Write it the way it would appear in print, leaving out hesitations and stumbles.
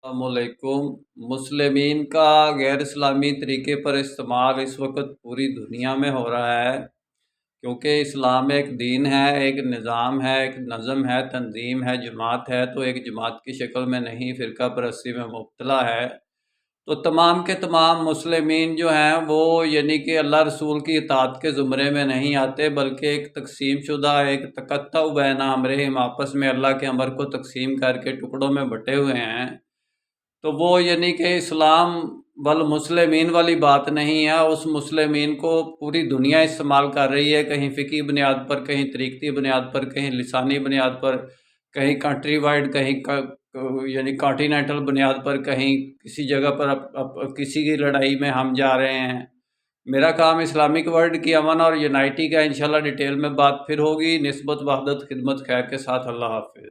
अस्सलामुअलैकुम। मुस्लिमीन का गैर इस्लामी तरीके पर इस्तेमाल इस वक्त पूरी दुनिया में हो रहा है, क्योंकि इस्लाम एक दीन है, एक निज़ाम है, एक नज़म है, तंजीम है, जमात है। तो एक जमात की शक्ल में नहीं, फ़िरका परस्ती में मुब्तला है। तो तमाम के तमाम मुस्लिमीन जो हैं वो यानी कि अल्लाह रसूल की इताअत के ज़ुमरे में नहीं आते, बल्कि एक तकसीम शुदा, एक तकत्तउ बैना अमरहिम, आपस में अल्लाह के अमर को तकसीम करके टुकड़ों में बँटे हुए हैं। तो वो यानी कि इस्लाम वल मुस्लिमीन वाली बात नहीं है। उस मुस्लिमीन को पूरी दुनिया इस्तेमाल कर रही है, कहीं फ़िकी बुनियाद पर, कहीं तरीक़ती बुनियाद पर, कहीं लिसानी बुनियाद पर, कहीं कंट्री वाइड, कहीं यानी कॉन्टिनेंटल बुनियाद पर, कहीं किसी जगह पर किसी की लड़ाई में हम जा रहे हैं। मेरा काम इस्लामिक वर्ल्ड की अमन और यूनाइटी का इंशाल्लाह डिटेल में बात फिर होगी। निस्बत वहदत खिदमत खैर के साथ। अल्लाह हाफ़िज़।